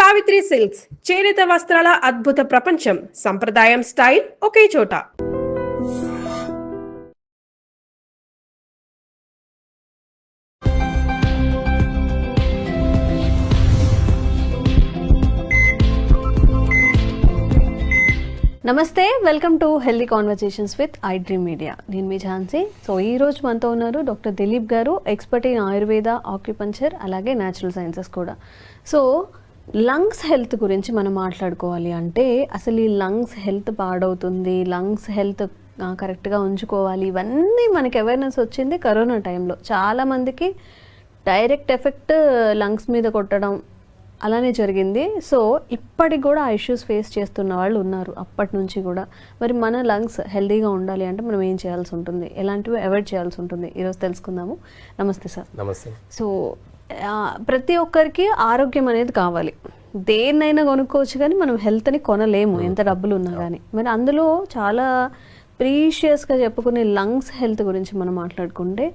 Savitri silks చేనేత వస్త్రాల అద్భుత ప్రపంచం. సంప్రదాయం స్టైల్ ఒకే చోట. నమస్తే, welcome to healthy conversations with I dream media. నేను మీ ఝాన్సీ. సో ఈ రోజు మనతో ఉన్నారు డాక్టర్ దిలీప్ గారు, ఎక్స్పర్ట్ ఇన్ ఆయుర్వేద, ఆక్యుపంచర్, అలాగే న్యాచురల్ సైన్సెస్ కూడా. సో లంగ్స్ హెల్త్ గురించి మనం మాట్లాడుకోవాలి అంటే అసలు ఈ లంగ్స్ హెల్త్ పాడవుతుంది, లంగ్స్ హెల్త్ కరెక్ట్గా ఉంచుకోవాలి, ఇవన్నీ మనకి అవేర్నెస్ వచ్చింది కరోనా టైంలో. చాలామందికి డైరెక్ట్ ఎఫెక్ట్ లంగ్స్ మీద కొట్టడం అలానే జరిగింది. సో ఇప్పటికి కూడా ఆ ఇష్యూస్ ఫేస్ చేస్తున్న వాళ్ళు ఉన్నారు అప్పటి నుంచి కూడా. మరి మన లంగ్స్ హెల్దీగా ఉండాలి అంటే మనం ఏం చేయాల్సి ఉంటుంది, ఎలాంటివి అవాయిడ్ చేయాల్సి ఉంటుంది, ఈరోజు తెలుసుకుందాము. నమస్తే సార్. నమస్తే. సో ప్రతి ఒక్కరికి ఆరోగ్యం అనేది కావాలి. దేన్నైనా కొనుక్కోవచ్చు కానీ మనం హెల్త్ని కొనలేము ఎంత డబ్బులు ఉన్నా కానీ. మరి అందులో చాలా ప్రీషియస్గా చెప్పుకునే లంగ్స్ హెల్త్ గురించి మనం మాట్లాడుకుంటే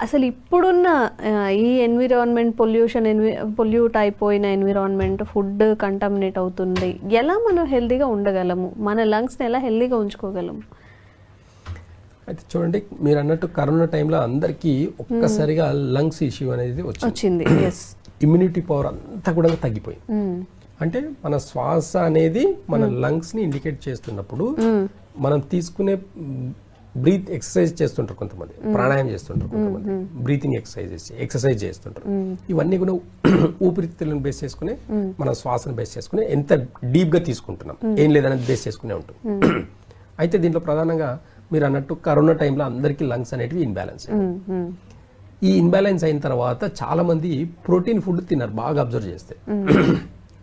అసలు ఇప్పుడున్న ఈ ఎన్విరాన్మెంట్ పొల్యూట్ అయిపోయిన ఎన్విరాన్మెంట్, ఫుడ్ కంటామినేట్ అవుతుంది, ఎలా మనం హెల్తీగా ఉండగలము, మన లంగ్స్ని ఎలా హెల్తీగా ఉంచుకోగలము? అయితే చూడండి, మీరు అన్నట్టు కరోనా టైంలో అందరికీ ఒక్కసారిగా లంగ్స్ ఇష్యూ అనేది వచ్చింది. ఇమ్యూనిటీ పవర్ అంతా కూడా తగ్గిపోయింది. అంటే మన శ్వాస అనేది మన లంగ్స్ ని ఇండికేట్ చేస్తున్నప్పుడు మనం తీసుకునే బ్రీత్ ఎక్సర్సైజ్ చేస్తుంటారు కొంతమంది, ప్రాణాయామం చేస్తుంటారు కొంతమంది, బ్రీతింగ్ ఎక్సర్సైజ్ చేస్తుంటారు. ఇవన్నీ కూడా ఊపిరితిత్తులను బేస్ చేసుకుని మన శ్వాసను బేస్ చేసుకుని ఎంత డీప్ గా తీసుకుంటున్నాం ఏం లేదనేది బేస్ చేసుకునే ఉంటుంది. అయితే దీంట్లో ప్రధానంగా మీరు అన్నట్టు కరోనా టైంలో అందరికీ లంగ్స్ అనేటివి ఇన్బ్యాలెన్స్. ఈ ఇన్బ్యాలెన్స్ అయిన తర్వాత చాలా మంది ప్రోటీన్ ఫుడ్ తిన్నారు. బాగా అబ్జర్వ్ చేస్తే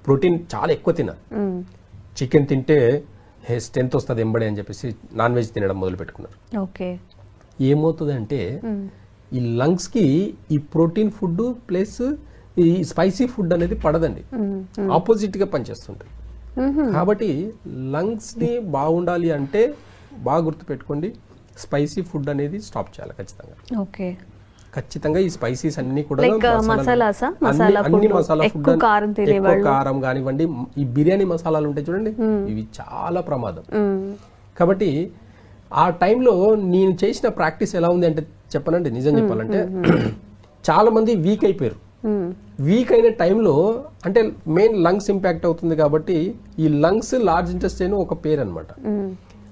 ప్రోటీన్ చాలా ఎక్కువ తిన్నారు. చికెన్ తింటే స్ట్రెంత్ వస్తుంది ఎంబడే అని చెప్పేసి నాన్ వెజ్ తినడం మొదలు పెట్టుకున్నారు. ఏమవుతుంది అంటే ఈ లంగ్స్ కి ఈ ప్రోటీన్ ఫుడ్ ప్లస్ ఈ స్పైసీ ఫుడ్ అనేది పడదండి, ఆపోజిట్ గా పనిచేస్తుంటాయి. కాబట్టి లంగ్స్ ని బాగుండాలి అంటే బాగా గుర్తుపెట్టుకోండి, స్పైసీ ఫుడ్ అనేది స్టాప్ చేయాలి ఖచ్చితంగా. ఖచ్చితంగా ఈ స్పైసీస్ అన్ని కూడా అన్ని మసాలా ఫుడ్, ఎక్కువ కారం కానివ్వండి, ఈ బిర్యానీ మసాలాలు ఉంటాయి చూడండి, ఇవి చాలా ప్రమాదం. కాబట్టి ఆ టైంలో నేను చేసిన ప్రాక్టీస్ ఎలా ఉంది అంటే చెప్పనండి, నిజం చెప్పాలంటే చాలా మంది వీక్ అయిపోయారు. వీక్ అయిన టైంలో అంటే మెయిన్ లంగ్స్ ఇంపాక్ట్ అవుతుంది కాబట్టి ఈ లంగ్స్ లార్జ్ ఇంటెస్టైన్ ఒక పేరు అనమాట.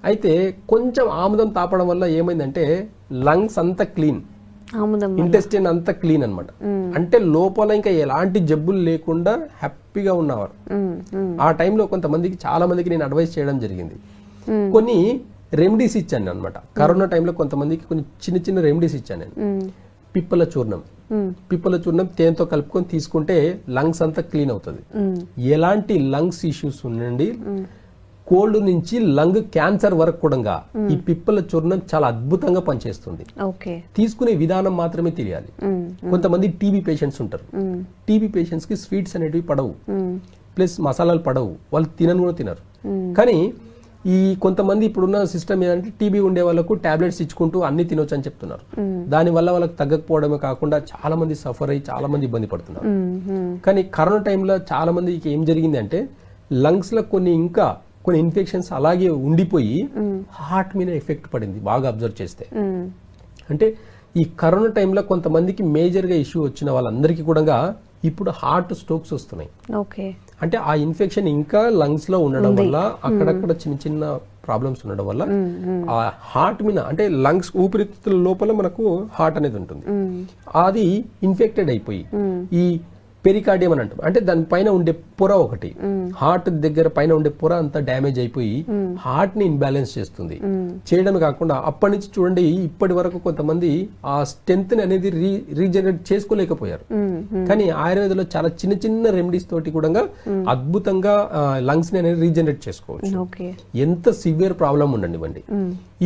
అయితే కొంచెం ఆముదం తాపడం వల్ల ఏమైందంటే లంగ్స్ అంతా క్లీన్, ఇంటెస్టైన్ అంతా క్లీన్ అనమాట. అంటే లోపల ఇంకా ఎలాంటి జబ్బులు లేకుండా హ్యాపీగా ఉన్నవారు. ఆ టైంలో కొంతమందికి, చాలా మందికి నేను అడ్వైస్ చేయడం జరిగింది. కొన్ని రెమెడీస్ ఇచ్చాను అనమాట. కరోనా టైంలో కొంతమందికి కొన్ని చిన్న చిన్న రెమెడీస్ ఇచ్చాను నేను. పిప్పల చూర్ణం తేనెతో కలుపుకొని తీసుకుంటే లంగ్స్ అంతా క్లీన్ అవుతుంది. ఎలాంటి లంగ్స్ ఇష్యూస్ ఉండండి, కోల్డ్ నుంచి లంగ్ క్యాన్సర్ వరకు కూడా ఈ పిప్పల చూర్ణం చాలా అద్భుతంగా పనిచేస్తుంది. తీసుకునే విధానం మాత్రమే తెలియాలి. కొంతమంది టీబీ పేషెంట్స్ ఉంటారు. టీబీ పేషెంట్స్ కి స్వీట్స్ అనేటివి పడవు, ప్లస్ మసాలాలు పడవు, వాళ్ళు తినరు. కానీ ఈ కొంతమంది ఇప్పుడున్న సిస్టమ్ ఏంటంటే టీబీ ఉండే వాళ్ళకు టాబ్లెట్స్ ఇచ్చుకుంటూ అన్ని తినొచ్చు అని చెప్తున్నారు. దాని వల్ల వాళ్ళకి తగ్గకపోవడమే కాకుండా చాలా మంది సఫర్ అయ్యి చాలా మంది ఇబ్బంది పడుతున్నారు. కానీ కరోనా టైంలో చాలా మందికి ఏం జరిగింది అంటే లంగ్స్ లో కొన్ని ఇన్ఫెక్షన్స్ అలాగే ఉండిపోయి హార్ట్ మీద ఎఫెక్ట్ పడింది బాగా అబ్జర్వ్ చేస్తే. అంటే ఈ కరోనా టైంలో కొంతమందికి మేజర్ గా ఇష్యూ వచ్చిన వాళ్ళందరికీ కూడా ఇప్పుడు హార్ట్ స్ట్రోక్స్ వస్తున్నాయి. అంటే ఆ ఇన్ఫెక్షన్ ఇంకా లంగ్స్ లో ఉండడం వల్ల, అక్కడక్కడ చిన్న చిన్న ప్రాబ్లమ్స్ ఉండడం వల్ల ఆ హార్ట్ మీద, అంటే లంగ్స్ ఊపిరితిత్తుల లోపల మనకు హార్ట్ అనేది ఉంటుంది, అది ఇన్ఫెక్టెడ్ అయిపోయి ఈ పెరికార్డియం అని అంటాం. అంటే దాని పైన ఉండే పొర, ఒకటి హార్ట్ దగ్గర పైన ఉండే పొర అంతా డ్యామేజ్ అయిపోయి హార్ట్ ని ఇన్బ్యాలెన్స్ చేస్తుంది. చేయడమే కాకుండా అప్పటి నుంచి చూడండి ఇప్పటి వరకు కొంతమంది ఆ స్ట్రెంత్ అనేది రీజనరేట్ చేసుకోలేకపోయారు. కానీ ఆయుర్వేదంలో చాలా చిన్న చిన్న రెమెడీస్ తోటి కూడా అద్భుతంగా లంగ్స్ ని అనేది రీజనరేట్ చేసుకోవచ్చు. ఎంత సివియర్ ప్రాబ్లం ఉండనివ్వండి,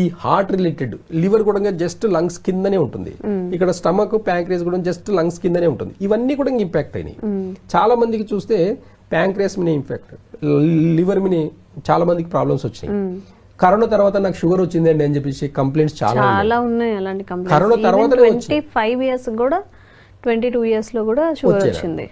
ఈ హార్ట్ రిలేటెడ్, లివర్ కూడా జస్ట్ లంగ్స్ కిందనే ఉంటుంది, ఇక్కడ స్టమక్, ప్యాంక్రియస్ కూడా జస్ట్ లంగ్స్ కిందనే ఉంటుంది. ఇవన్నీ కూడా ఇంపాక్ట్ అయినాయి. చాలా మందికి చూస్తే ప్యాంక్రియస్ మీద ఇంపాక్ట్, లివర్ మీద చాలా మందికి ప్రాబ్లమ్స్ వచ్చినాయి. కరోనా తర్వాత నాకు షుగర్ వచ్చిందండి అని చెప్పేసి కంప్లైంట్స్ చాలా ఉన్నాయి. అలాంటి కరోనా తర్వాత 25 years కూడా 22 years లో కూడా షుగర్ వచ్చేనా? వచ్చింది.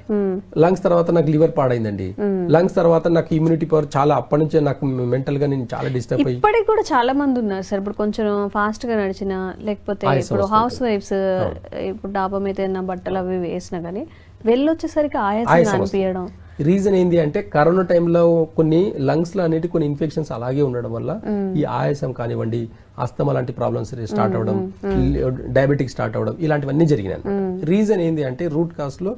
లంగ్స్ తర్వాత నాకు లివర్ పాడైందండి, లంగ్స్ తర్వాత నాకు ఇమ్యూనిటీ పవర్ చాలా, అప్పటి నుంచే నాకు మెంటల్ గా నేను చాలా డిస్టర్బ్ అయ్యి ఇప్పటికి కూడా చాలా మంది ఉన్నారు సార్. ఇప్పుడు కొంచెం ఫాస్ట్ గా నడిచిన, లేకపోతే ఇప్పుడు హౌస్ వైఫ్స్ ఇప్పుడు డాబా మీద ఏదైనా బట్టలు అవి వేసినా కానీ వెళ్ళొచ్చేసరికి ఆయాసం అనిపించడం. రీజన్ ఏంటి అంటే కరోనా టైంలో కొన్ని లంగ్స్ లో అనేటి కొన్ని ఇన్ఫెక్షన్స్ అలాగే ఉండడం వల్ల ఈ ఆయాసం కానివ్వండి, అస్తమా లాంటి ప్రాబ్లమ్స్ స్టార్ట్ అవ్వడం, డయాబెటిక్ స్టార్ట్ అవ్వడం, ఇలాంటివన్నీ జరిగినాయి. రీజన్ ఏంటి అంటే రూట్ కాస్ లో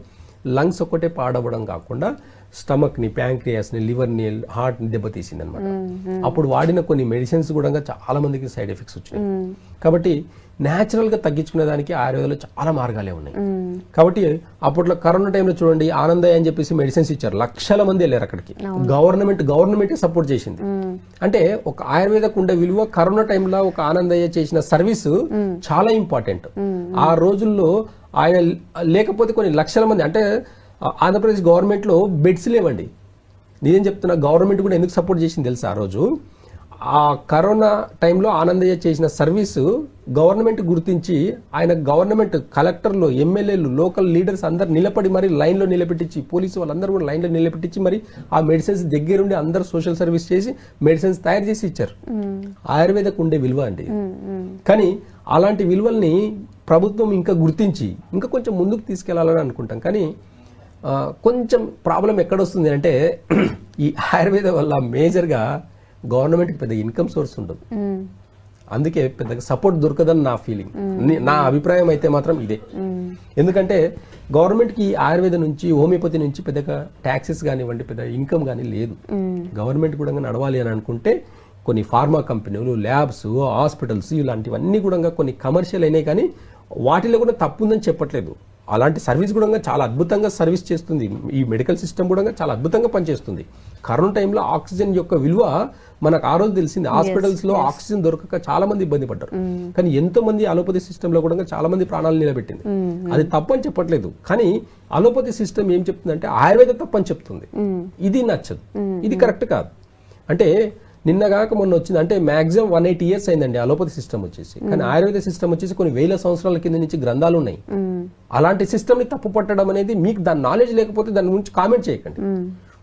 లంగ్స్ ఒక్కటే పాడవడం కాకుండా స్టమక్ ని, ప్యాంక్రియాస్ ని, లివర్ ని, హార్ట్ ని దెబ్బతీసింది అనమాట. అప్పుడు వాడిన కొన్ని మెడిసిన్స్ కూడా చాలా మందికి సైడ్ ఎఫెక్ట్స్ వచ్చినాయి. కాబట్టి న్యాచురల్ గా తగ్గించుకునే దానికి ఆయుర్వేదంలో చాలా మార్గాలే ఉన్నాయి. కాబట్టి అప్పట్లో కరోనా టైంలో చూడండి, ఆనందయ్య అని చెప్పేసి మెడిసిన్స్ ఇచ్చారు, లక్షల మంది వెళ్ళారు అక్కడికి. గవర్నమెంట్ సపోర్ట్ చేసింది. అంటే ఒక ఆయుర్వేదకు ఉండే విలువ కరోనా టైంలో ఒక ఆనందయ్య చేసిన సర్వీస్ చాలా ఇంపార్టెంట్. ఆ రోజుల్లో ఆయన లేకపోతే కొన్ని లక్షల మంది, అంటే ఆంధ్రప్రదేశ్ గవర్నమెంట్ లో బెడ్స్ లేవండి. నేనేం చెప్తున్నా, గవర్నమెంట్ కూడా ఎందుకు సపోర్ట్ చేసింది తెలుసా? ఆ రోజు ఆ కరోనా టైంలో ఆనందయ్య చేసిన సర్వీసు గవర్నమెంట్ గుర్తించి ఆయన గవర్నమెంట్ కలెక్టర్లు, ఎమ్మెల్యేలు, లోకల్ లీడర్స్ అందరు నిలబడి మరి లైన్లో నిలబెట్టించి, పోలీసు వాళ్ళందరూ కూడా లైన్లో నిలబెట్టించి మరి ఆ మెడిసిన్స్ దగ్గరుండి అందరు సోషల్ సర్వీస్ చేసి మెడిసిన్స్ తయారు చేసి ఇచ్చారు. ఆయుర్వేదకు ఉండే విలువ అండి. కానీ అలాంటి విలువల్ని ప్రభుత్వం ఇంకా గుర్తించి ఇంకా కొంచెం ముందుకు తీసుకెళ్లాలని అనుకుంటాం. కానీ కొంచెం ప్రాబ్లం ఎక్కడొస్తుంది అంటే ఈ ఆయుర్వేదం వల్ల మేజర్గా గవర్నమెంట్కి పెద్ద ఇన్కమ్ సోర్స్ ఉండదు, అందుకే పెద్దగా సపోర్ట్ దొరకదని నా ఫీలింగ్. నా అభిప్రాయం అయితే మాత్రం ఇదే. ఎందుకంటే గవర్నమెంట్కి ఆయుర్వేదం నుంచి, హోమియోపతి నుంచి పెద్దగా ట్యాక్సెస్ కానివ్వండి, పెద్ద ఇన్కమ్ కానీ లేదు. గవర్నమెంట్ కూడా నడవాలి అని అనుకుంటే కొన్ని ఫార్మా కంపెనీలు, ల్యాబ్స్, హాస్పిటల్స్ ఇలాంటివన్నీ కూడా కొన్ని కమర్షియల్ అయినాయి. కానీ వాటిలో కూడా తప్పు ఉందని చెప్పట్లేదు. అలాంటి సర్వీస్ కూడా చాలా అద్భుతంగా సర్వీస్ చేస్తుంది. ఈ మెడికల్ సిస్టమ్ కూడా చాలా అద్భుతంగా పనిచేస్తుంది. కరోనా టైంలో ఆక్సిజన్ యొక్క విలువ మనకు ఆ రోజు తెలిసింది. హాస్పిటల్స్ లో ఆక్సిజన్ దొరకక చాలా మంది ఇబ్బంది పడ్డారు. కానీ ఎంతో మంది అలోపతి సిస్టమ్ లో కూడా చాలా మంది ప్రాణాలు నిలబెట్టింది. అది తప్పని చెప్పట్లేదు. కానీ అలోపతి సిస్టమ్ ఏం చెప్తుందంటే ఆయుర్వేద తప్పని చెప్తుంది. ఇది నచ్చదు, ఇది కరెక్ట్ కాదు. అంటే నిన్నగాక మొన్న వచ్చింది, అంటే మాక్సిమం 180 years అయిందండి అలోపతి సిస్టమ్ వచ్చేసి. కానీ ఆయుర్వేద సిస్టమ్ వచ్చేసి కొన్ని వేల సంవత్సరాల కింద నుంచి గ్రంథాలు ఉన్నాయి. అలాంటి సిస్టమ్ ని తప్పు పట్టడం అనేది, మీకు దాని నాలెడ్జ్ లేకపోతే దాని గురించి కామెంట్ చేయకండి.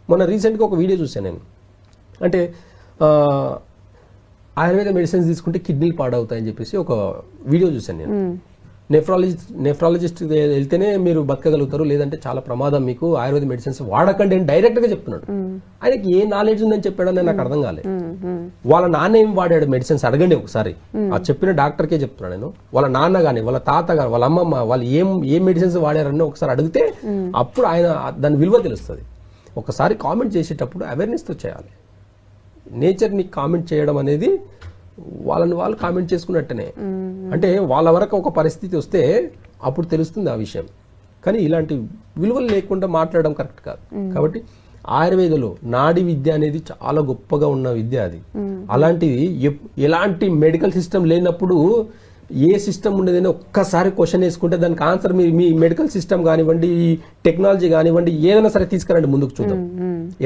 మొన్న రీసెంట్గా ఒక వీడియో చూశాను నేను. అంటే ఆయుర్వేద మెడిసిన్స్ తీసుకుంటే కిడ్నీలు పాడవుతాయని చెప్పేసి ఒక వీడియో చూశాను నేను. నెఫ్రాలజిస్ట్ వెళ్తేనే మీరు బతకగలుగుతారు, లేదంటే చాలా ప్రమాదం మీకు, ఆయుర్వేద మెడిసిన్స్ వాడకండి అని డైరెక్ట్ గా చెప్తున్నాడు. ఆయనకి ఏ నాలెడ్జ్ ఉందని చెప్పాడని నాకు అర్థం కాలేదు. వాళ్ళ నాన్న ఏం వాడాడు మెడిసిన్స్ అడగండి ఒకసారి. ఆ చెప్పిన డాక్టర్కే చెప్తున్నాను నేను. వాళ్ళ నాన్న గాని, వాళ్ళ తాత గాని, వాళ్ళ అమ్మమ్మ వాళ్ళు ఏం మెడిసిన్స్ వాడారని ఒకసారి అడిగితే అప్పుడు ఆయన దాని విలువ తెలుస్తుంది. ఒకసారి కామెంట్ చేసేటప్పుడు అవేర్నెస్తో చేయాలి. నేచర్ని కామెంట్ చేయడం అనేది వాళ్ళని వాళ్ళు కామెంట్ చేసుకున్నట్టనే. అంటే వాళ్ళ వరకు ఒక పరిస్థితి వస్తే అప్పుడు తెలుస్తుంది ఆ విషయం. కానీ ఇలాంటి విలువలు లేకుండా మాట్లాడడం కరెక్ట్ కాదు. కాబట్టి ఆయుర్వేదంలో నాడి విద్య అనేది చాలా గొప్పగా ఉన్న విద్య అది. అలాంటిది ఎలాంటి మెడికల్ సిస్టమ్ లేనప్పుడు ఏ సిస్టమ్ ఉండేదని ఒక్కసారి క్వశ్చన్ వేసుకుంటే దానికి ఆన్సర్ మీ మెడికల్ సిస్టమ్ కానివ్వండి, ఈ టెక్నాలజీ కానివ్వండి, ఏదైనా సరే తీసుకురండి ముందుకు చూద్దాం.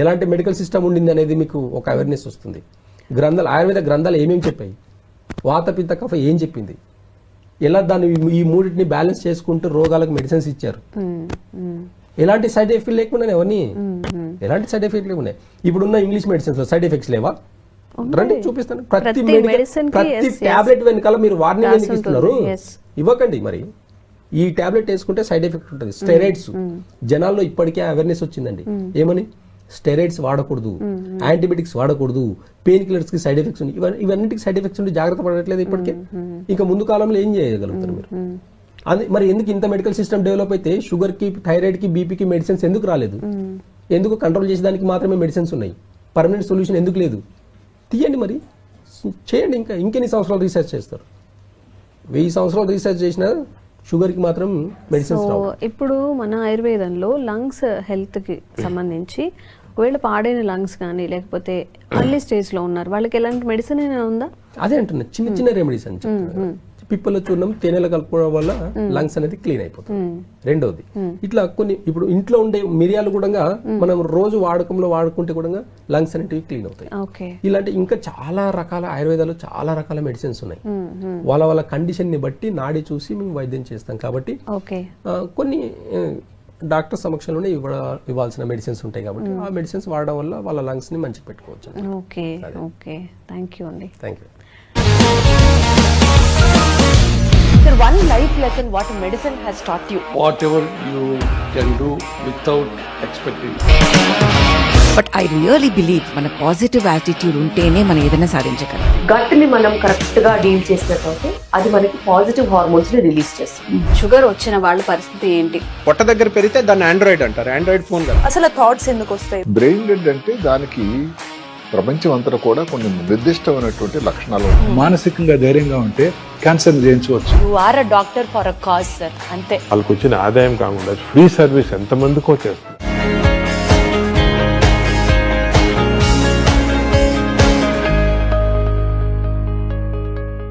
ఎలాంటి మెడికల్ సిస్టమ్ ఉండింది అనేది మీకు ఒక అవేర్నెస్ వస్తుంది. ఆయుర్వేద గ్రంథాలు ఏమేమి చెప్పాయి, వాత పిత్త కఫ ఏం చెప్పింది, ఎలా దాన్ని ఈ మూడింటిని బ్యాలెన్స్ చేసుకుంటూ రోగాలకు మెడిసిన్స్ ఇచ్చారు. ఎలాంటి సైడ్ ఎఫెక్ట్ లేకుండా ఎవరిని ఎలాంటి సైడ్ ఎఫెక్ట్ లేకుండా. ఇప్పుడున్న ఇంగ్లీష్ మెడిసిన్స్ లో సైడ్ ఎఫెక్ట్స్ లేవా? రండి చూపిస్తాను. ప్రతి టాబ్లెట్ వెనకాల మీరు వార్నింగ్ ఎందుకు ఇస్తున్నారు? ఇవ్వకండి. మరి ఈ టాబ్లెట్ వేసుకుంటే సైడ్ ఎఫెక్ట్ ఉంటుంది. స్టెరాయిడ్స్ జనాల్లో ఇప్పటికే అవేర్నెస్ వచ్చిందండి. ఏమని? స్టెరాయిడ్స్ వాడకూడదు, యాంటీబయాటిక్స్ వాడకూడదు, పెయిన్ కిల్లర్స్ కి సైడ్ ఎఫెక్ట్స్ ఉన్నాయి. ఇవన్నిటికి సైడ్ ఎఫెక్ట్స్ ఉండి జాగ్రత్త పడట్లేదు ఇప్పటికే. ఇంకా ముందు కాలంలో ఏం చేయగలుగుతారు మీరు? అది మరి ఎందుకు ఇంత మెడికల్ సిస్టమ్ డెవలప్ అయితే షుగర్ కి, థైరాయిడ్ కి, బీపీకి మెడిసిన్స్ ఎందుకు రాలేదు? ఎందుకు కంట్రోల్ చేసేదానికి మాత్రమే మెడిసిన్స్ ఉన్నాయి? పర్మనెంట్ సొల్యూషన్ ఎందుకు లేదు? తీయండి, మరి చేయండి. ఇంకెన్ని సంవత్సరాలు రీసెర్చ్ చేస్తారు? 1000 సంవత్సరాలు రీసెర్చ్ చేసినా షుగర్కి మాత్రం మెడిసిన్స్ రావు. ఇప్పుడు మన ఆయుర్వేదంలో లంగ్స్ హెల్త్కి సంబంధించి ఒకవేళ పాడైన లంగ్స్ కానీ లేకపోతే అర్లీ స్టేజ్లో ఉన్నారు వాళ్ళకి ఎలాంటి మెడిసిన్ అయినా ఉందా? అదే అంటున్నా, చిన్న చిన్న రెమెడీస్ అని పిప్పల చూర్ణం తేనెలో కలుపుకోవడం వల్ల లంగ్స్ అనేది క్లీన్ అయిపోతుంది. రెండోది ఇట్లా కొన్ని ఇప్పుడు ఇంట్లో ఉండే మిరియాలు కూడా మనం రోజు వాడకంలో వాడుకుంటే కూడా లంగ్స్ అనేటివి క్లీన్ అవుతాయి. ఓకే. ఇలాంటి ఇంకా చాలా రకాల ఆయుర్వేదాలు చాలా రకాల మెడిసిన్స్ ఉన్నాయి. వాళ్ళ కండిషన్ ని బట్టి నాడి చూసి మేము వైద్యం చేస్తాం కాబట్టి ఓకే. కొన్ని డాక్టర్ సమక్షంలోనే ఇవ్వాల్సిన మెడిసిన్స్ ఉంటాయి కాబట్టి ఆ మెడిసిన్స్ వాడడం వల్ల వాళ్ళ లంగ్స్ ని మంచిగా పెట్టుకోవచ్చు. ఓకే. ఓకే, థ్యాంక్ యూ అండి. Thank you. Sir, one life lesson what medicine has taught you. Whatever you can do without expecting. But I really believe మన పాజిటివ్ యాటిట్యూడ్ ఉంటేనే మనం ఏదైనా సాధించగలం. గట్ ని మనం కరెక్ట్ గా డీల్ చేసినట్లయితే అది మనకి పాజిటివ్ హార్మోన్స్ ని రిలీజ్ చేస్తుంది. షుగర్ వచ్చిన వాళ్ళ పరిస్థితి ఏంటి? పొట్ట దగ్గర పెరిగితే దాన్ని ఆండ్రాయిడ్ అంటారు, ఆండ్రాయిడ్ ఫోన్ కదా. అసలు థాట్స్ ఎందుకు వస్తాయి? బ్రెయిన్ డెడ్ అంటే దానికి ప్రపంచం అంతా కూడా కొన్ని నిర్దిష్టమైనటువంటి లక్షణాలు ఉన్నాయి. మానసికంగా ధైర్యంగా ఉంటే క్యాన్సర్ జయించవచ్చు. You are a doctor for a cause sir, అంతే. వాళ్ళకి వచ్చిన ఆదాయం కాకుండా ఫ్రీ సర్వీస్ ఎంతమందికో చేస్తుంది.